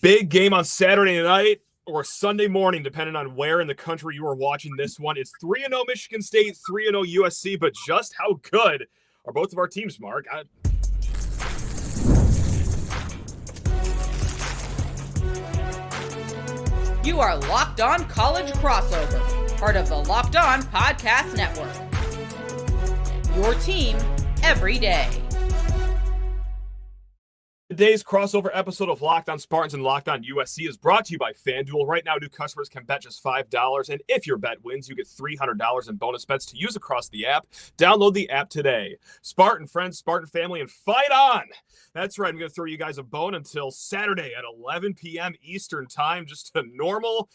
Big game on Saturday night or Sunday morning, depending on where in the country you are watching this one. It's 3-0 Michigan State, 3-0 USC, but just how good are both of our teams, Mark? You are Locked On College Crossover, part of the Locked On Podcast Network. Your team every day. Today's crossover episode of Locked On Spartans and Locked On USC is brought to you by FanDuel. Right now, new customers can bet just $5, and if your bet wins, you get $300 in bonus bets to use across the app. Download the app today. Spartan friends, Spartan family, and fight on! That's right, I'm going to throw you guys a bone until Saturday at 11 p.m. Eastern Time, just a normal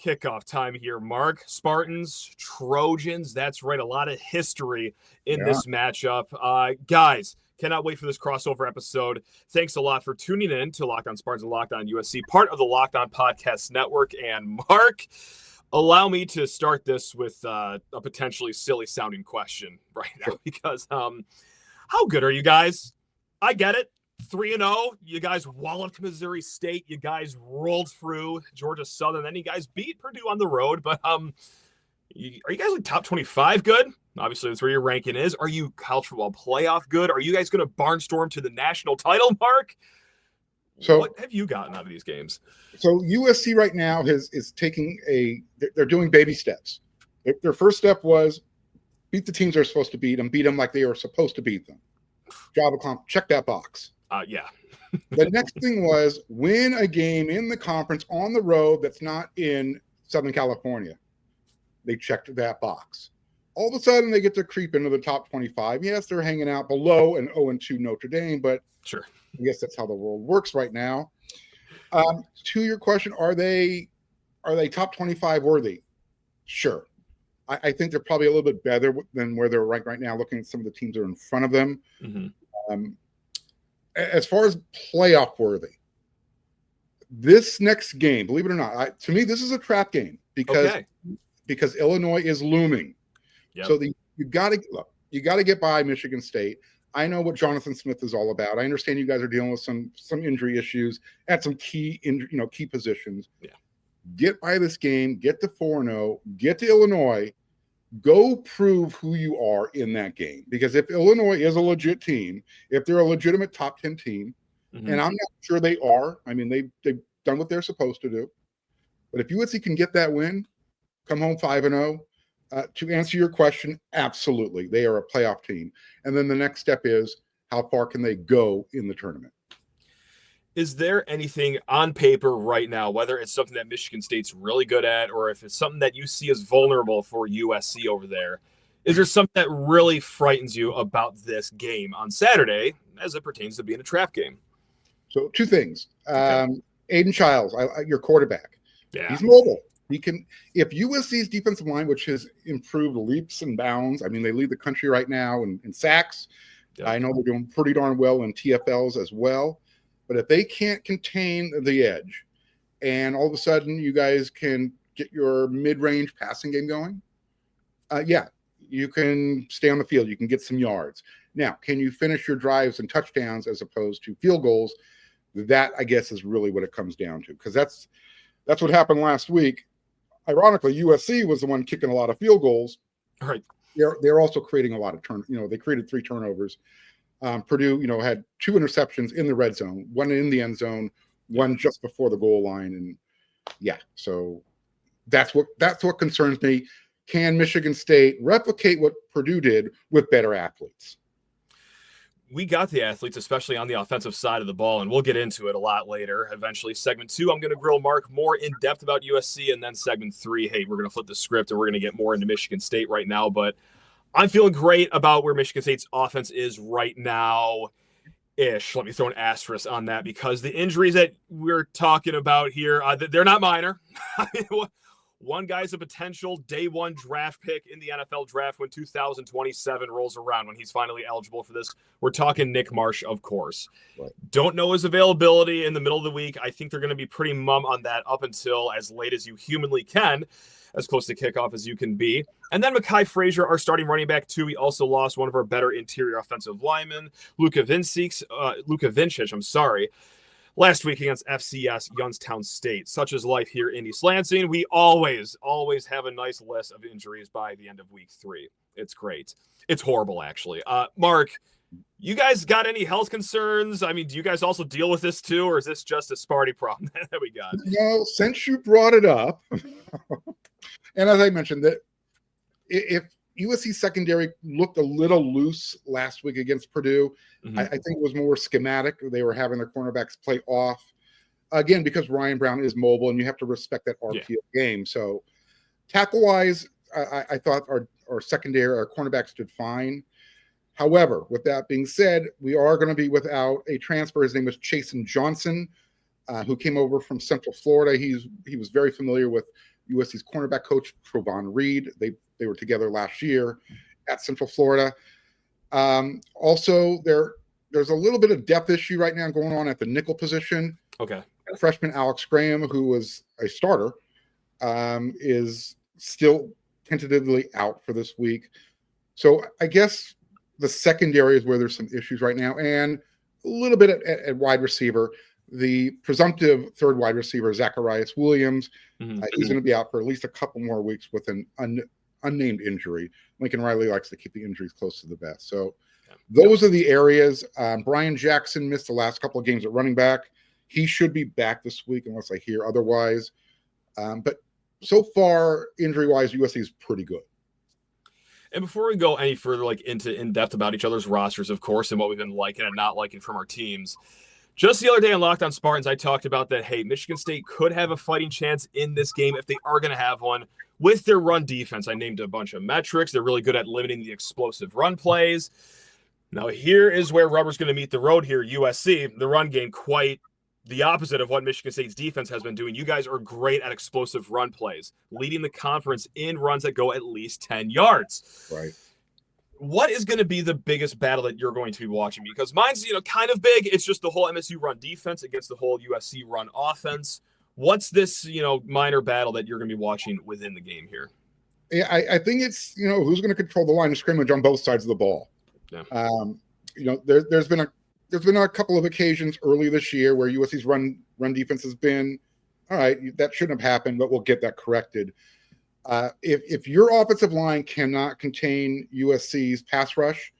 kickoff time here, Mark. Spartans, Trojans, that's right, a lot of history in this matchup. Guys, cannot wait for this crossover episode. Thanks a lot for tuning in to Locked On Spartans and Locked On USC, part of the Locked On Podcast Network. And Mark, allow me to start this with a potentially silly-sounding question right now, because how good are you guys? I get it. 3-0. You guys walloped Missouri State. You guys rolled through Georgia Southern. Then you guys beat Purdue on the road. But are you guys like top 25 good? Obviously, that's where your ranking is. Are you college football playoff good? Are you guys going to barnstorm to the national title, Mark? So, what have you gotten out of these games? So USC right now is taking they're doing baby steps. Their first step was beat the teams they're supposed to beat and beat them like they were supposed to beat them. Job accomplished. Check that box. Yeah. The next thing was win a game in the conference on the road that's not in Southern California. They checked that box. All of a sudden, they get to creep into the top 25. Yes, they're hanging out below an 0-2 Notre Dame, but sure, I guess that's how the world works right now. To your question, are they top 25 worthy? Sure. I think they're probably a little bit better than where they're ranked right now, looking at some of the teams that are in front of them. Mm-hmm. As far as playoff worthy, this next game, believe it or not, to me, this is a trap game because Illinois is looming. Yep. So you got to get by Michigan State. I know what Jonathan Smith is all about. I understand you guys are dealing with some injury issues at some key positions. Yeah. Get by this game, get to 4-0, get to Illinois, go prove who you are in that game. Because if Illinois is a legit team, if they're a legitimate top 10 team, and I'm not sure they are, I mean, they've done what they're supposed to do. But if USC can get that win, come home 5-0, to answer your question, absolutely. They are a playoff team. And then the next step is how far can they go in the tournament? Is there anything on paper right now, whether it's something that Michigan State's really good at or if it's something that you see as vulnerable for USC over there, is there something that really frightens you about this game on Saturday as it pertains to being a trap game? So two things. Aidan Chiles, your quarterback. Yeah. He's mobile. He can, if USC's defensive line, which has improved leaps and bounds, I mean, they lead the country right now in sacks. Yeah. I know they're doing pretty darn well in TFLs as well. But if they can't contain the edge and all of a sudden you guys can get your mid-range passing game going, you can stay on the field. You can get some yards. Now, can you finish your drives and touchdowns as opposed to field goals? That, I guess, is really what it comes down to, because that's what happened last week. Ironically, USC was the one kicking a lot of field goals. Right. They're also creating a lot of they created 3 turnovers. Purdue, had 2 interceptions in the red zone, 1 in the end zone, 1 just before the goal line. And so that's what concerns me. Can Michigan State replicate what Purdue did with better athletes? We got the athletes, especially on the offensive side of the ball, and we'll get into it a lot later. Eventually, segment 2, I'm going to grill Mark more in depth about USC, and then segment 3, hey, we're going to flip the script and we're going to get more into Michigan State right now. But I'm feeling great about where Michigan State's offense is right now-ish. Let me throw an asterisk on that because the injuries that we're talking about here, they're not minor. One guy's a potential day 1 draft pick in the NFL draft when 2027 rolls around, when he's finally eligible for this. We're talking Nick Marsh, of course. Right. Don't know his availability in the middle of the week. I think they're going to be pretty mum on that up until as late as you humanly can, as close to kickoff as you can be. And then Mekhi Frazier, our starting running back, too. We also lost one of our better interior offensive linemen, Luka Vincic. last week against FCS Youngstown State. Such is life here in East Lansing. We always have a nice list of injuries by the end of week 3. It's great. It's horrible, actually. Mark, you guys got any health concerns? I mean, do you guys also deal with this too, or is this just a Sparty problem that we got? No, since you brought it up, and as I mentioned, that if USC secondary looked a little loose last week against Purdue, I think it was more schematic. They were having their cornerbacks play off. Again, because Ryan Brown is mobile, and you have to respect that RPO game. So tackle-wise, I thought our secondary, our cornerbacks did fine. However, with that being said, we are going to be without a transfer. His name is Chasen Johnson, who came over from Central Florida. He was very familiar with USC's cornerback coach, Trovon Reed. They were together last year at Central Florida. Also, there's a little bit of depth issue right now going on at the nickel position. Okay. Freshman Alex Graham, who was a starter, is still tentatively out for this week. So I guess the secondary is where there's some issues right now, and a little bit at wide receiver. The presumptive third wide receiver, Zacharias Williams, he's going to be out for at least a couple more weeks with an unnamed injury. Lincoln Riley likes to keep the injuries close to the vest. So those are the areas. Brian Jackson missed the last couple of games at running back. He should be back this week unless I hear otherwise. But so far, injury-wise, USC is pretty good. And before we go any further, like in depth about each other's rosters, of course, and what we've been liking and not liking from our teams, just the other day on Locked On Spartans, I talked about that, hey, Michigan State could have a fighting chance in this game if they are going to have one with their run defense. I named a bunch of metrics. They're really good at limiting the explosive run plays. Now, here is where rubber's going to meet the road here, USC. The run game quite the opposite of what Michigan State's defense has been doing. You guys are great at explosive run plays, leading the conference in runs that go at least 10 yards. Right. What is going to be the biggest battle that you're going to be watching? Because mine's, kind of big. It's just the whole MSU run defense against the whole USC run offense. What's this, minor battle that you're going to be watching within the game here? Yeah, I think it's, who's going to control the line of scrimmage on both sides of the ball. Yeah. There's been a couple of occasions early this year where USC's run defense has been, all right, that shouldn't have happened, but we'll get that corrected. If your offensive line cannot contain USC's pass rush,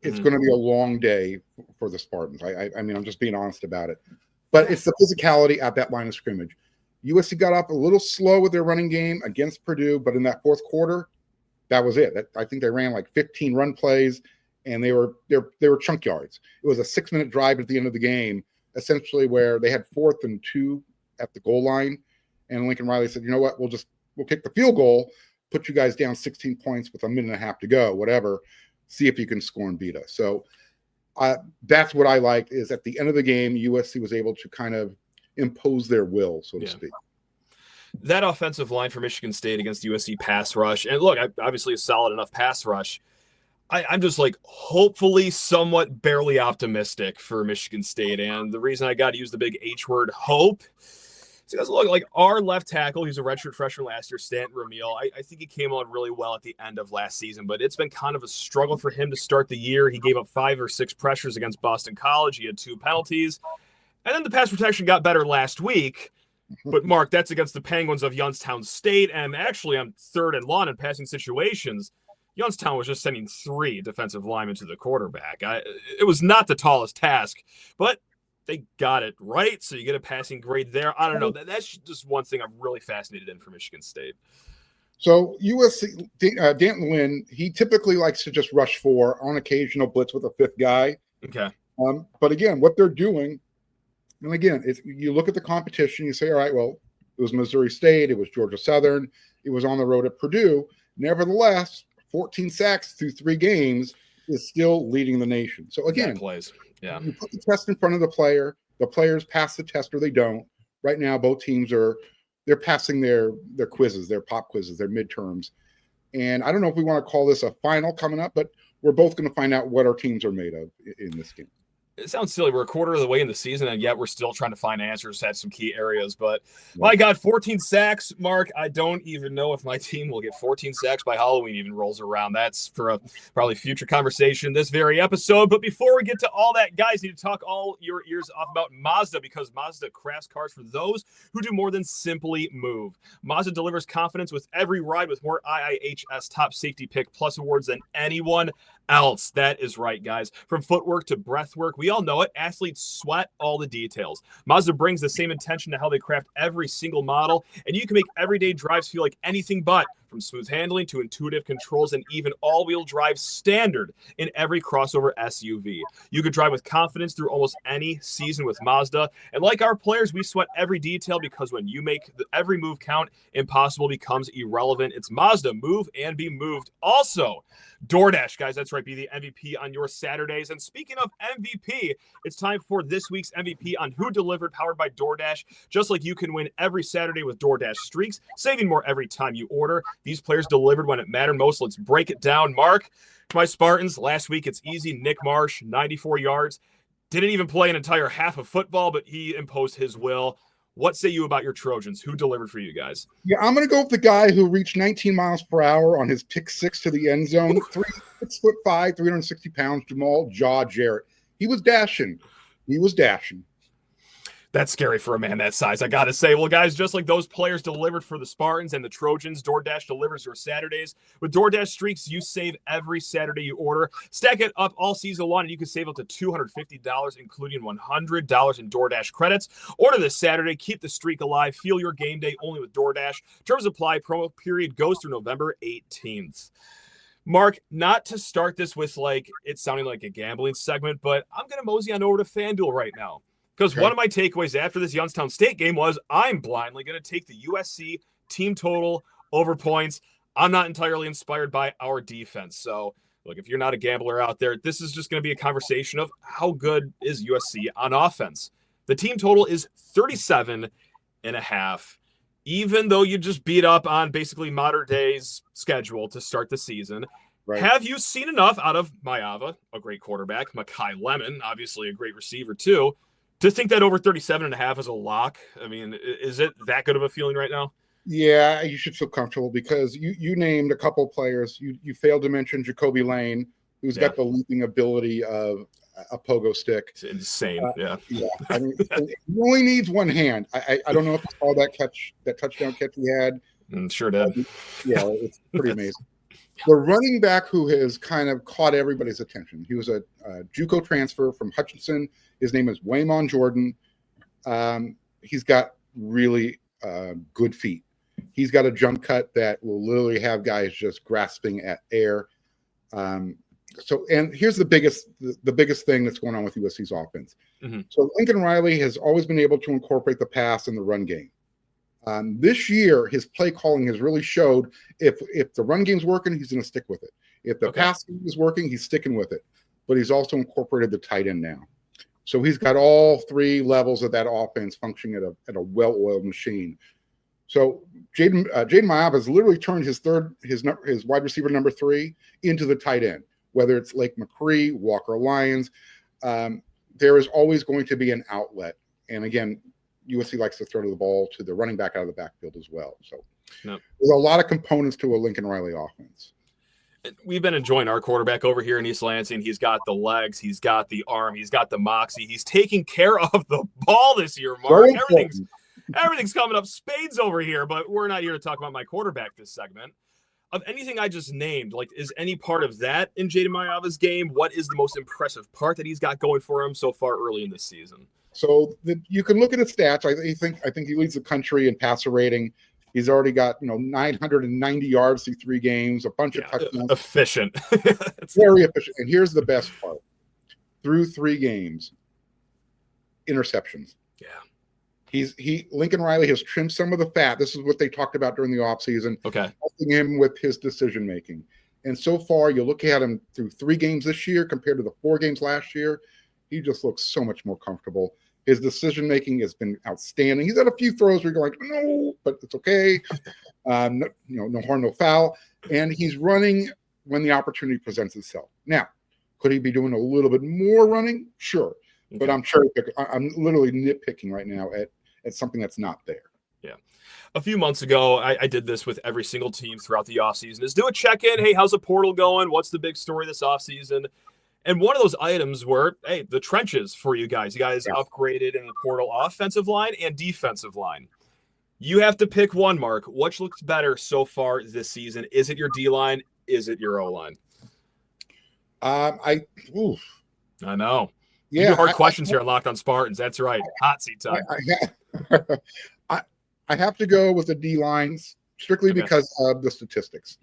it's going to be a long day for the Spartans. I mean, I'm just being honest about it. But it's the physicality at that line of scrimmage. USC got off a little slow with their running game against Purdue, but in that fourth quarter, that was it. I think they ran like 15 run plays, and they were chunk yards. It was a 6-minute drive at the end of the game, essentially where they had 4th and 2 at the goal line, and Lincoln Riley said, you know what, we'll kick the field goal, put you guys down 16 points with a minute and a half to go, whatever, see if you can score and beat us. So that's what I liked, is at the end of the game, USC was able to kind of impose their will, so to speak. That offensive line for Michigan State against USC pass rush, and look, obviously a solid enough pass rush. I'm just hopefully somewhat barely optimistic for Michigan State. And the reason I got to use the big H word, hope, is because look, our left tackle, he's a redshirt freshman last year, Stanton Ramil. I think he came on really well at the end of last season, but it's been kind of a struggle for him to start the year. He gave up 5 or 6 pressures against Boston College. He had 2 penalties. And then the pass protection got better last week. But, Mark, that's against the Penguins of Youngstown State. And actually, on 3rd and long in passing situations, Youngstown was just sending 3 defensive linemen to the quarterback. It was not the tallest task, but they got it right, so you get a passing grade there. I don't know. That's just one thing I'm really fascinated in for Michigan State. So USC, Danton Lynn, he typically likes to just rush 4, on occasional blitz with a 5th guy. Okay. But again, what they're doing, and again, you look at the competition, you say, all right, well, it was Missouri State, it was Georgia Southern, it was on the road at Purdue. Nevertheless, 14 sacks through 3 games is still leading the nation. So again, plays. Yeah. You put the test in front of the player. The players pass the test or they don't. Right now, both teams they're passing their quizzes, their pop quizzes, their midterms. And I don't know if we want to call this a final coming up, but we're both going to find out what our teams are made of in this game. It sounds silly. We're a quarter of the way in the season, and yet we're still trying to find answers at some key areas. But my God, 14 sacks, Mark. I don't even know if my team will get 14 sacks by Halloween even rolls around. That's for a probably future conversation this very episode. But before we get to all that, guys, need to talk all your ears off about Mazda, because Mazda crafts cars for those who do more than simply move. Mazda delivers confidence with every ride with more IIHS Top Safety Pick Plus awards than anyone else. That is right, guys. From footwork to breathwork, we all know it. Athletes sweat all the details. Mazda brings the same intention to how they craft every single model, and you can make everyday drives feel like anything but. From smooth handling to intuitive controls and even all-wheel drive standard in every crossover SUV. You could drive with confidence through almost any season with Mazda. And like our players, we sweat every detail, because when you make every move count, impossible becomes irrelevant. It's Mazda. Move and be moved. Also, DoorDash, guys, that's right. Be the MVP on your Saturdays. And speaking of MVP, it's time for this week's MVP on Who Delivered, powered by DoorDash. Just like you can win every Saturday with DoorDash Streaks, saving more every time you order. These players delivered when it mattered most. Let's break it down. Mark, to my Spartans, last week it's easy. Nick Marsh, 94 yards. Didn't even play an entire half of football, but he imposed his will. What say you about your Trojans? Who delivered for you guys? Yeah, I'm going to go with the guy who reached 19 miles per hour on his pick six to the end zone. 6'5", 360 pounds, Jamal Jaw Jarrett. He was dashing. That's scary for a man that size, I got to say. Well, guys, just like those players delivered for the Spartans and the Trojans, DoorDash delivers your Saturdays. With DoorDash Streaks, you save every Saturday you order. Stack it up all season long, and you can save up to $250, including $100 in DoorDash credits. Order this Saturday. Keep the streak alive. Feel your game day only with DoorDash. Terms apply. Promo period goes through November 18th. Mark, not to start this with, like, it sounding like a gambling segment, but I'm going to mosey on over to FanDuel right now. Because one of my takeaways after this Youngstown State game was I'm blindly going to take the USC team total over points. I'm not entirely inspired by our defense. So, look, if you're not a gambler out there, this is just going to be a conversation of how good is USC on offense. The team total is 37.5, even though you just beat up on basically modern day's schedule to start the season. Right. Have you seen enough out of Maiava, a great quarterback, Makai Lemon, obviously a great receiver too, to think that over 37.5 is a lock? I mean, is it that good of a feeling right now? Yeah, you should feel comfortable, because you named a couple of players. You failed to mention Jacoby Lane, who's got the leaping ability of a pogo stick. It's insane. Yeah. I mean, he only needs one hand. I don't know if you saw that touchdown catch he had. Sure did. Yeah, it's pretty amazing. The running back who has kind of caught everybody's attention. He was a JUCO transfer from Hutchinson. His name is Waymon Jordan. He's got really good feet. He's got a jump cut that will literally have guys just grasping at air. And here's the biggest thing that's going on with USC's offense. Mm-hmm. So Lincoln Riley has always been able to incorporate the pass in the run game. This year, his play calling has really showed if the run game's working, he's going to stick with it. If the pass game is working, he's sticking with it. But he's also incorporated the tight end now. So he's got all three levels of that offense functioning at a well-oiled machine. So Jayden Maiava has literally turned his wide receiver number 3 into the tight end. Whether it's Lake McCree, Walker Lyons, there is always going to be an outlet. And again, USC likes to throw the ball to the running back out of the backfield as well. So there's a lot of components to a Lincoln Riley offense. We've been enjoying our quarterback over here in East Lansing. He's got the legs, he's got the arm, he's got the moxie. He's taking care of the ball this year, Mark. Everything's coming up spades over here, but we're not here to talk about my quarterback this segment. Of anything I just named, like, is any part of that in Jayden Maiava's game? What is the most impressive part that he's got going for him so far early in this season? So you can look at his stats. I think he leads the country in passer rating. He's already got 990 yards through 3 games, a bunch of touchdowns. Efficient. Very efficient. And here's the best part: through 3 games, interceptions. Yeah. Lincoln Riley has trimmed some of the fat. This is what they talked about during the offseason. Helping him with his decision making. And so far, you look at him through 3 games this year compared to the 4 games last year. He just looks so much more comfortable. His decision making has been outstanding. He's had a few throws where you're like, no, but it's okay. No harm, no foul. And he's running when the opportunity presents itself. Now, could he be doing a little bit more running? Sure. But I'm cherry picking. I'm literally nitpicking right now at something that's not there. Yeah. A few months ago, I did this with every single team throughout the offseason, is do a check-in. Hey, how's the portal going? What's the big story this offseason? And one of those items were, hey, the trenches for you guys. You guys upgraded in the portal offensive line and defensive line. You have to pick one, Mark. Which looks better so far this season? Is it your D-line? Is it your O-line? I know. Yeah, you do hard questions here on Locked On Spartans. That's right. Hot seat time. I have to go with the D-lines strictly because of the statistics.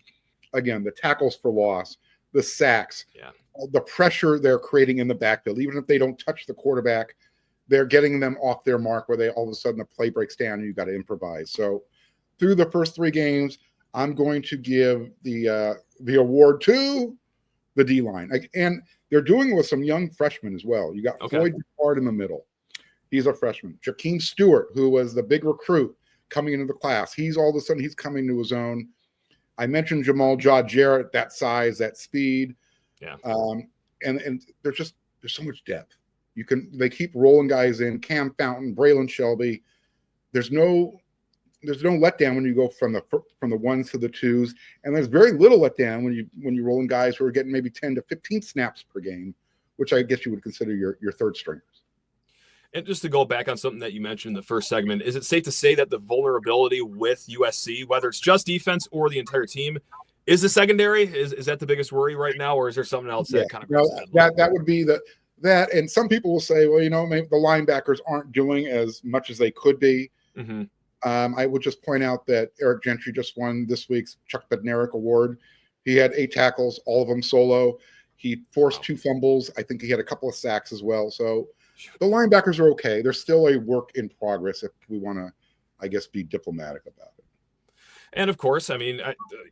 Again, the tackles for loss, the sacks, the pressure they're creating in the backfield. Even if they don't touch the quarterback, they're getting them off their mark where they all of a sudden the play breaks down and you got to improvise. So through the first 3 games, I'm going to give the award to the D-line. And they're doing it with some young freshmen as well. You got Floyd Depard in the middle. He's a freshman. Jakeem Stewart, who was the big recruit coming into the class, he's all of a sudden he's coming to his own. I mentioned Jamal Jarrett, that size, that speed. Yeah. And there's so much depth. They keep rolling guys in. Cam Fountain, Braylon Shelby. There's no letdown when you go from the ones to the twos, and there's very little letdown when you roll in guys who are getting maybe 10 to 15 snaps per game, which I guess you would consider your third stringers. And just to go back on something that you mentioned in the first segment, is it safe to say that the vulnerability with USC, whether it's just defense or the entire team, is the secondary? Is that the biggest worry right now, or is there something else that kind of that would be that? And some people will say, well, maybe the linebackers aren't doing as much as they could be. Mm-hmm. I would just point out that Eric Gentry just won this week's Chuck Bednarik Award. He had 8 tackles, all of them solo. He forced 2 fumbles. I think he had a couple of sacks as well. So the linebackers are okay. They're still a work in progress if we want to, I guess, be diplomatic about it. And of course, I mean,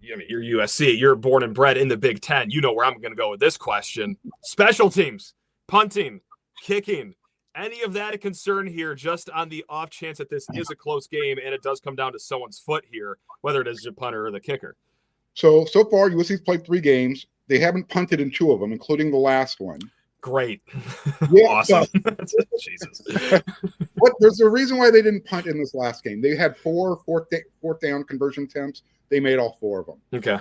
you're USC. You're born and bred in the Big Ten. You know where I'm going to go with this question. Special teams, punting, kicking. Any of that a concern here, just on the off chance that this is a close game and it does come down to someone's foot here, whether it is the punter or the kicker? So far, USC's played 3 games. They haven't punted in 2 of them, including the last one. Great. Yeah, awesome. Jesus. But there's a reason why they didn't punt in this last game. They had 4 fourth down conversion attempts. They made all 4 of them. Okay.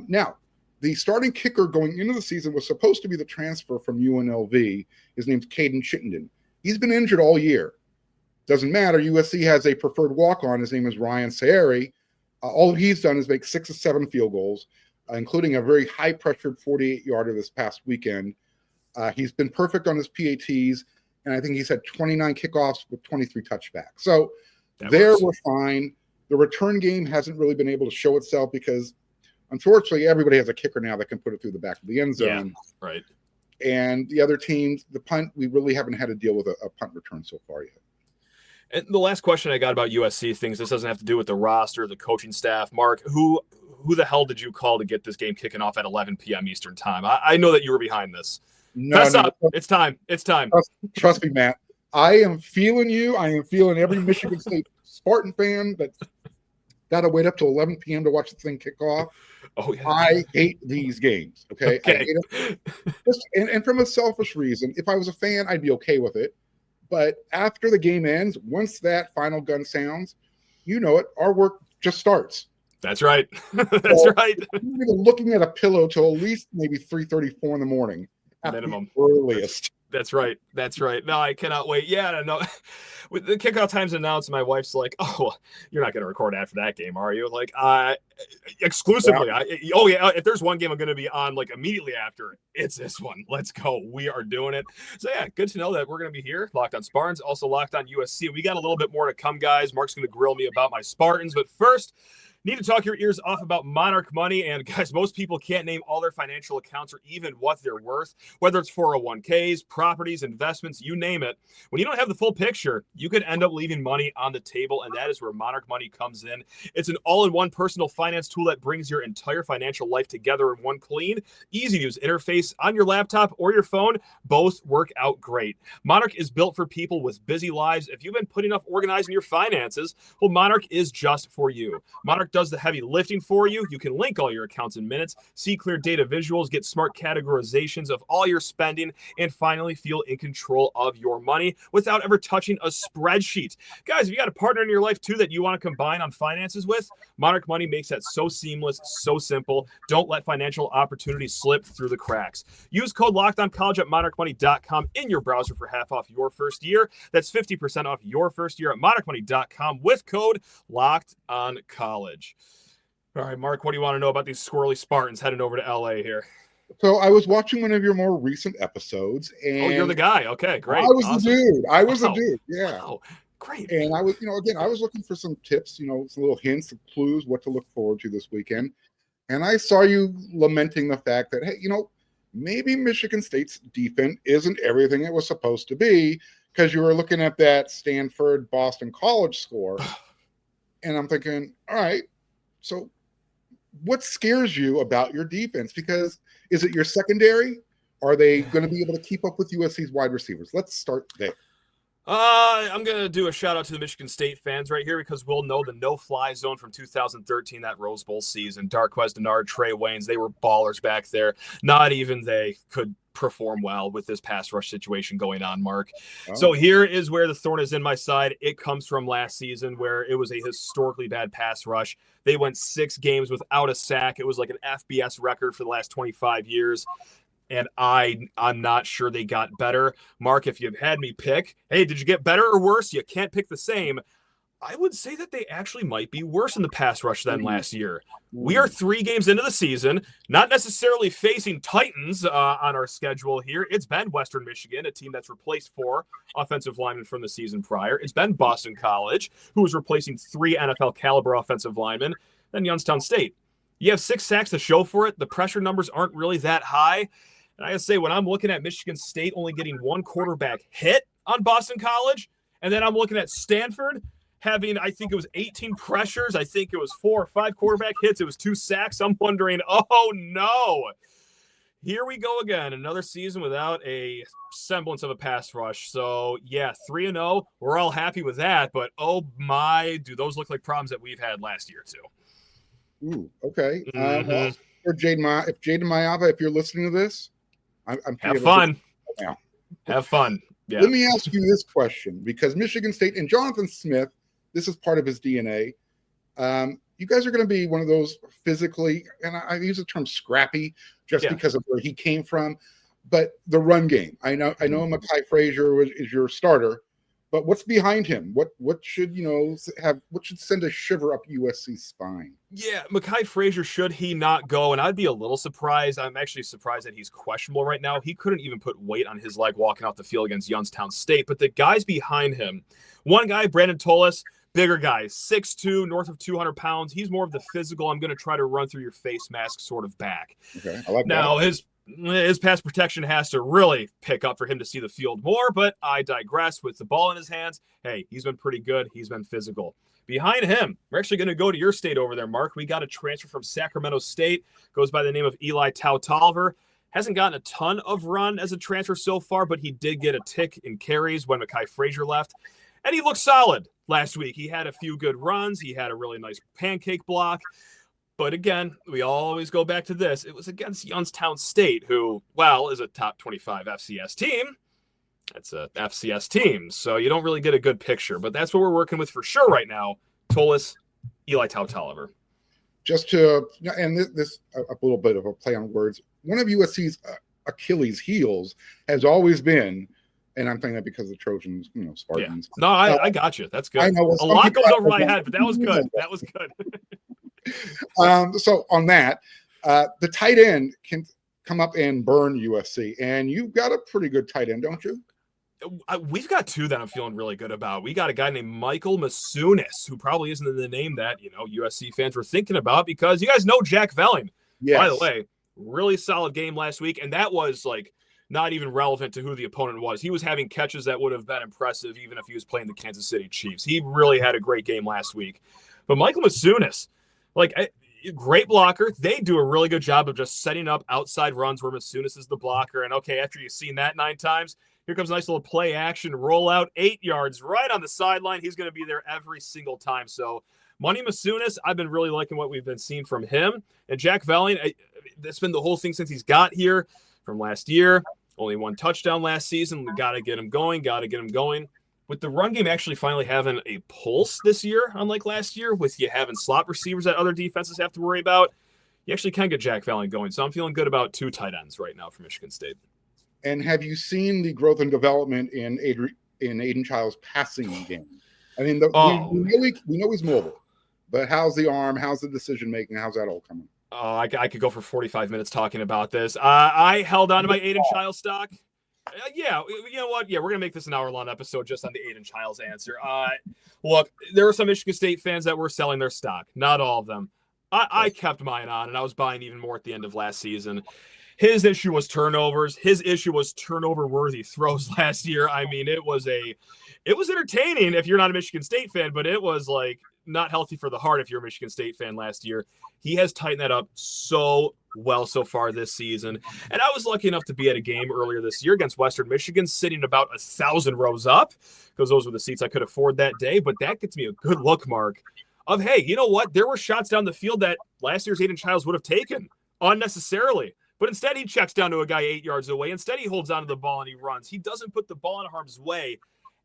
Now, the starting kicker going into the season was supposed to be the transfer from UNLV. His name's Aidan Chiles. He's been injured all year. Doesn't matter. USC has a preferred walk-on. His name is Ryan Sayeri. All he's done is make 6 or 7 field goals, including a very high-pressured 48-yarder this past weekend. He's been perfect on his PATs, and I think he's had 29 kickoffs with 23 touchbacks. So we're fine. The return game hasn't really been able to show itself because, unfortunately, everybody has a kicker now that can put it through the back of the end zone. Yeah, right. And the other teams, the punt, we really haven't had to deal with a punt return so far yet. And the last question I got about USC things, this doesn't have to do with the roster, the coaching staff. Mark, who the hell did you call to get this game kicking off at 11 p.m. Eastern time? I know that you were behind this. Fess up. It's time. It's time. Trust me, Matt. I am feeling you. I am feeling every Michigan State Spartan fan that's got to wait up to 11 p.m. to watch the thing kick off. Oh, yeah. I hate these games, okay? I hate them. And from a selfish reason, if I was a fan, I'd be okay with it. But after the game ends, once that final gun sounds, you know it, our work just starts. That's right. That's right. You're even looking at a pillow till at least maybe 3:34 in the morning. Minimum. Earliest. That's right. That's right. No, I cannot wait. Yeah, no. With the kickoff times announced, my wife's like, "Oh, you're not going to record after that game, are you?" Like, exclusively. Yeah. If there's one game I'm going to be on like immediately after, it's this one. Let's go. We are doing it. So yeah, good to know that we're going to be here. Locked on Spartans, also locked on USC. We got a little bit more to come, guys. Mark's going to grill me about my Spartans, but first, need to talk your ears off about Monarch Money. And guys, most people can't name all their financial accounts or even what they're worth, whether it's 401ks, properties, investments, you name it. When you don't have the full picture, you could end up leaving money on the table, and that is where Monarch Money comes in. It's an all-in-one personal finance tool that brings your entire financial life together in one clean, easy-to-use interface on your laptop or your phone. Both work out great. Monarch is built for people with busy lives. If you've been putting off organizing your finances, well, Monarch is just for you. Monarch does the heavy lifting for you. You can link all your accounts in minutes, see clear data visuals, get smart categorizations of all your spending, and finally feel in control of your money without ever touching a spreadsheet. Guys, if you got a partner in your life too that you want to combine on finances with, Monarch Money makes that so seamless, so simple. Don't let financial opportunities slip through the cracks. Use code LOCKEDONCollege at monarchmoney.com in your browser for half off your first year. That's 50% off your first year at monarchmoney.com with code LOCKEDONCollege. All right, Mark, what do you want to know about these squirrely Spartans heading over to LA here? So I was watching one of your more recent episodes, and you're the guy. Okay, great. I was awesome. The dude. I was the dude. Yeah. Wow. Great. And I was, again, I was looking for some tips, some little hints, some clues, what to look forward to this weekend. And I saw you lamenting the fact that, hey, maybe Michigan State's defense isn't everything it was supposed to be, because you were looking at that Stanford Boston College score. And I'm thinking, all right, so what scares you about your defense? Because is it your secondary? Are they going to be able to keep up with USC's wide receivers? Let's start there. I'm going to do a shout out to the Michigan State fans right here, because we'll know the no-fly zone from 2013, that Rose Bowl season. Darqueze Dennard, Trey Waynes, they were ballers back there. Not even they could perform well with this pass rush situation going on, Mark. Oh. So here is where the thorn is in my side. It comes from last season, where it was a historically bad pass rush. They went 6 games without a sack. It was like an FBS record for the last 25 years. And I'm not sure they got better. Mark, if you've had me pick, hey, did you get better or worse? You can't pick the same. I would say that they actually might be worse in the pass rush than last year. We are 3 games into the season, not necessarily facing Titans on our schedule here. It's been Western Michigan, a team that's replaced 4 offensive linemen from the season prior. It's been Boston College, who was replacing 3 NFL caliber offensive linemen, then Youngstown State. You have 6 sacks to show for it. The pressure numbers aren't really that high. And I gotta say, when I'm looking at Michigan State only getting 1 quarterback hit on Boston College, and then I'm looking at Stanford having, I think it was 18 pressures, I think it was 4 or 5 quarterback hits, it was 2 sacks, I'm wondering, oh no, here we go again, another season without a semblance of a pass rush. So yeah, 3-0, we're all happy with that, but oh my, do those look like problems that we've had last year too. Ooh, okay. Well, for Jayden Maiava, if you're listening to this, I'm have fun. Now. Have fun. Yeah. Let me ask you this question, because Michigan State and Jonathan Smith, this is part of his DNA. You guys are going to be one of those physically, and I use the term scrappy just because of where he came from, but the run game. I know Mekhi Frazier is your starter, but what's behind him? What should send a shiver up USC's spine? Yeah, Mekhi Frazier, should he not go? And I'd be a little surprised. I'm actually surprised that he's questionable right now. He couldn't even put weight on his leg walking off the field against Youngstown State. But the guys behind him, one guy, Brandon Tolis, bigger guy, 6'2", north of 200 pounds. He's more of the physical, I'm going to try to run through your face mask sort of back. Okay, I like now, that. His pass protection has to really pick up for him to see the field more, but I digress. With the ball in his hands, hey, he's been pretty good. He's been physical. Behind him, we're actually going to go to your state over there, Mark. We got a transfer from Sacramento State, goes by the name of Eli Tautolver. Hasn't gotten a ton of run as a transfer so far, but he did get a tick in carries when Mekhi Frazier left, and he looked solid last week. He had a few good runs. He had a really nice pancake block. But again, we always go back to this. It was against Youngstown State, who, well, is a top 25 FCS team. It's a FCS team, so you don't really get a good picture. But that's what we're working with for sure right now. Tolis, Eli Tautolver. Just to, and this a little bit of a play on words, one of USC's Achilles' heels has always been, and I'm saying that because of the Trojans, Spartans. Yeah. No, I got you. That's good. I know, a lot goes over my head, but that was good. That was good. So on that, the tight end can come up and burn USC, and you've got a pretty good tight end, don't you? We've got 2 that I'm feeling really good about. We got a guy named Michael Masunis, who probably isn't the name that USC fans were thinking about, because you guys know Jack Velling. Yes. By the way, really solid game last week, and that was like not even relevant to who the opponent was. He was having catches that would have been impressive even if he was playing the Kansas City Chiefs. He really had a great game last week. But Michael Masunis, great blocker. They do a really good job of just setting up outside runs where Masunis is the blocker. And okay, after you've seen that 9 times, Here comes a nice little play action rollout, 8 yards right on the sideline. He's going to be there every single time. So Money Masunis, I've been really liking what we've been seeing from him. And Jack Valiant, that's been the whole thing since he's got here from last year. Only 1 touchdown last season. We got to get him going, With the run game actually finally having a pulse this year, unlike last year, with you having slot receivers that other defenses have to worry about, you actually can get Jack Valiant going. So I'm feeling good about 2 tight ends right now for Michigan State. And have you seen the growth and development in Aidan Chiles' passing game? I mean, we know he's mobile, but how's the arm? How's the decision making? How's that all coming? I could go for 45 minutes talking about this. I held on to my Aidan Chiles stock. Yeah, you know what? Yeah, we're going to make this an hour-long episode just on the Aidan Chiles answer. Look, there were some Michigan State fans that were selling their stock. Not all of them. I kept mine on, and I was buying even more at the end of last season. His issue was turnovers. His issue was turnover-worthy throws last year. I mean, it was entertaining if you're not a Michigan State fan, but it was like not healthy for the heart if you're a Michigan State fan last year. He has tightened that up so well so far this season. And I was lucky enough to be at a game earlier this year against Western Michigan, sitting about 1,000 rows up, because those were the seats I could afford that day. But that gets me a good look, Mark, of, hey, you know what? There were shots down the field that last year's Aidan Chiles would have taken unnecessarily. But instead, he checks down to a guy 8 yards away. Instead, he holds onto the ball and he runs. He doesn't put the ball in harm's way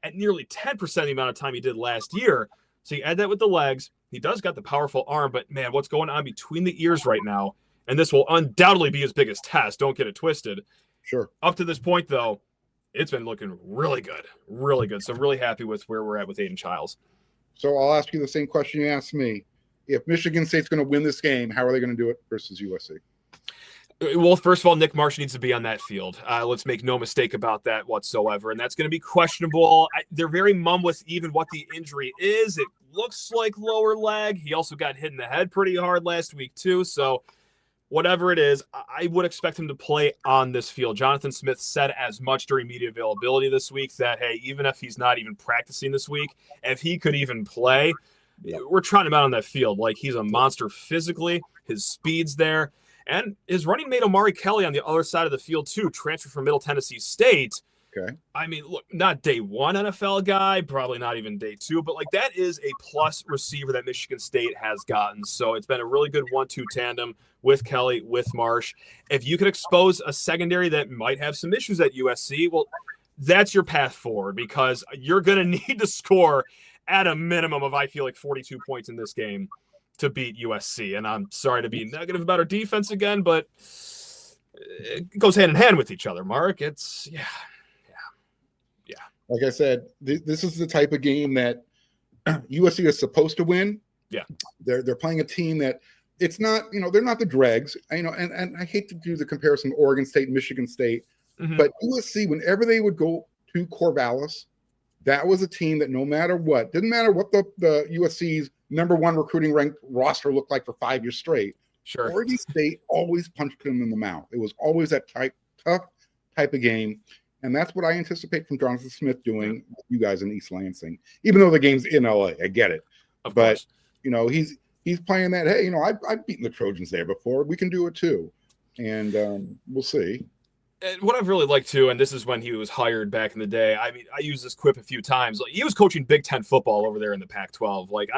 at nearly 10% the amount of time he did last year. So you add that with the legs. He does got the powerful arm, but man, what's going on between the ears right now? And this will undoubtedly be his biggest test. Don't get it twisted. Sure. Up to this point, though, it's been looking really good. Really good. So I'm really happy with where we're at with Aidan Chiles. So I'll ask you the same question you asked me. If Michigan State's going to win this game, how are they going to do it versus USC? Well, first of all, Nick Marsh needs to be on that field. Let's make no mistake about that whatsoever. And that's going to be questionable. They're very mum with even what the injury is. It looks like lower leg. He also got hit in the head pretty hard last week, too. So whatever it is, I would expect him to play on this field. Jonathan Smith said as much during media availability this week that, hey, even if he's not even practicing this week, if he could even play, we're trying him out on that field. Like, he's a monster physically. His speed's there. And his running mate, Omari Kelly, on the other side of the field, too, transferred from Middle Tennessee State. Okay. I mean, look, not day 1 NFL guy, probably not even day 2, but, like, that is a plus receiver that Michigan State has gotten. So it's been a really good 1-2 tandem with Kelly, with Marsh. If you could expose a secondary that might have some issues at USC, well, that's your path forward, because you're going to need to score at a minimum of, I feel like, 42 points in this game to beat USC. And I'm sorry to be negative about our defense again, but it goes hand in hand with each other, Mark. It's, yeah. Like I said, this is the type of game that USC is supposed to win. Yeah. They're playing a team that it's not, they're not the dregs, and I hate to do the comparison to Oregon State, Michigan State, but USC, whenever they would go to Corvallis, that was a team that no matter what, didn't matter what the USC's number 1 recruiting ranked roster looked like for 5 years straight. Sure. Oregon State always punched them in the mouth. It was always that tough type of game. And that's what I anticipate from Jonathan Smith doing with you guys in East Lansing, even though the game's in LA. I get it. Of course. He's playing that, hey, I've beaten the Trojans there before. We can do it too. And we'll see. And what I've really liked too, and this is when he was hired back in the day, I mean, I used this quip a few times. Like, he was coaching Big Ten football over there in the Pac-12. Like,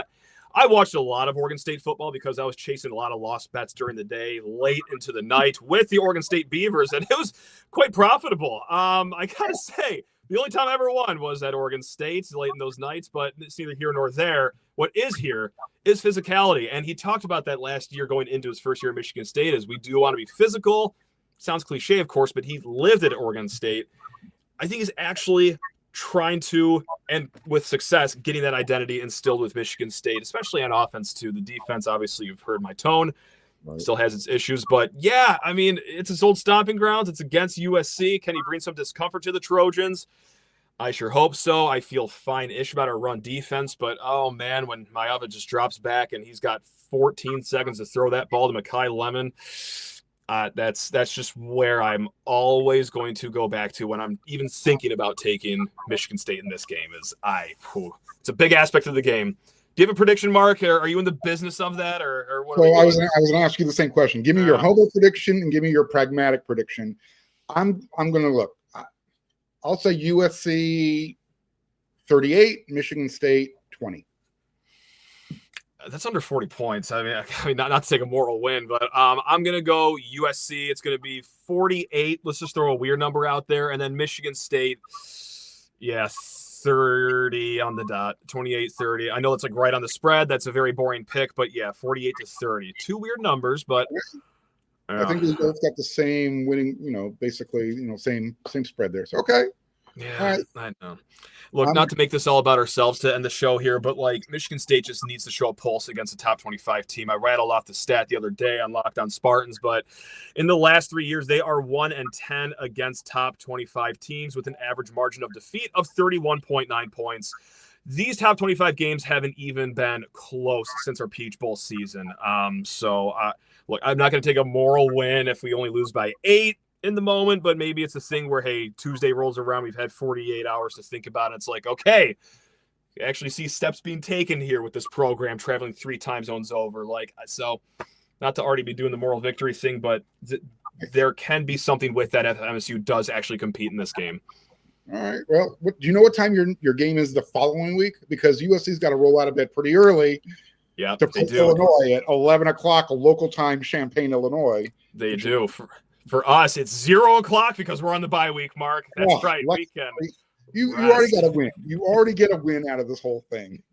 I watched a lot of Oregon State football because I was chasing a lot of lost bets during the day, late into the night with the Oregon State Beavers, and it was quite profitable. I gotta say, the only time I ever won was at Oregon State late in those nights, but it's neither here nor there. What is here is physicality, and he talked about that last year going into his first year at Michigan State, as we do want to be physical. Sounds cliche, of course, but he lived at Oregon State. I think he's actually trying to, and with success, getting that identity instilled with Michigan State, especially on offense too. The defense, obviously, you've heard my tone, still has its issues. But yeah, I mean, it's his old stomping grounds. It's against USC. Can he bring some discomfort to the Trojans? I sure hope so. I feel fine-ish about our run defense, but oh man, when Maiava just drops back and he's got 14 seconds to throw that ball to Makai Lemon, that's just where I'm always going to go back to when I'm even thinking about taking Michigan State in this game. It's a big aspect of the game. Do you have a prediction, Mark? Are you in the business of that, or what? So I was going to ask you the same question. Give me your humble prediction and give me your pragmatic prediction. I'm going to look. I'll say USC 38, Michigan State 20. That's under 40 points. I mean, not to take a moral win, but I'm gonna go USC. It's gonna be 48. Let's just throw a weird number out there, and then Michigan State. Yeah, 30 on the dot. 28-30. I know it's like right on the spread. That's a very boring pick, but yeah, 48-30. Two weird numbers, but I think we both got the same winning. Basically, same spread there. So okay. Yeah, right. I know. Look, not to make this all about ourselves to end the show here, but like Michigan State just needs to show a pulse against a top 25 team. I rattled off the stat the other day on Locked On Spartans, but in the last 3 years, they are 1-10 against top 25 teams with an average margin of defeat of 31.9 points. These top 25 games haven't even been close since our Peach Bowl season. Look, I'm not going to take a moral win if we only lose by 8. In the moment, but maybe it's a thing where, hey, Tuesday rolls around, we've had 48 hours to think about it. It's like, okay, you actually see steps being taken here with this program traveling 3 time zones over. Like, so not to already be doing the moral victory thing, but there can be something with that if MSU does actually compete in this game. All right. Well, do you know what time your game is the following week? Because USC's got to roll out of bed pretty early. Yeah, to play Illinois at 11 o'clock, a local time, Champaign, Illinois. They do. For us, it's 0 o'clock because we're on the bye week, Mark. That's right. Weekend. You already got a win. You already get a win out of this whole thing.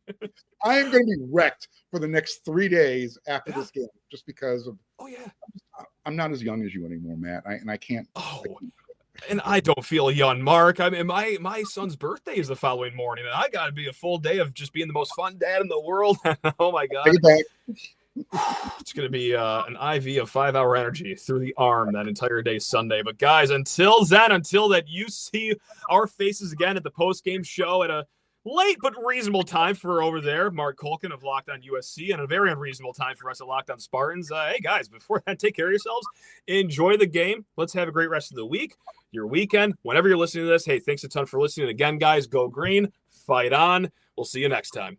I am going to be wrecked for the next 3 days after this game, just because of. Oh yeah. I'm not as young as you anymore, Matt. I can't. Oh. And I don't feel young, Mark. I mean, my son's birthday is the following morning, and I got to be a full day of just being the most fun dad in the world. Oh my god. Take it back. It's going to be an IV of 5-hour energy through the arm that entire day Sunday. But guys, until that you see our faces again at the post-game show at a late but reasonable time for over there, Mark Colkin of Locked On USC, and a very unreasonable time for us at Locked On Spartans. Hey guys, before that, take care of yourselves. Enjoy the game. Let's have a great rest of the week, your weekend. Whenever you're listening to this, hey, thanks a ton for listening. Again, guys, go green, fight on. We'll see you next time.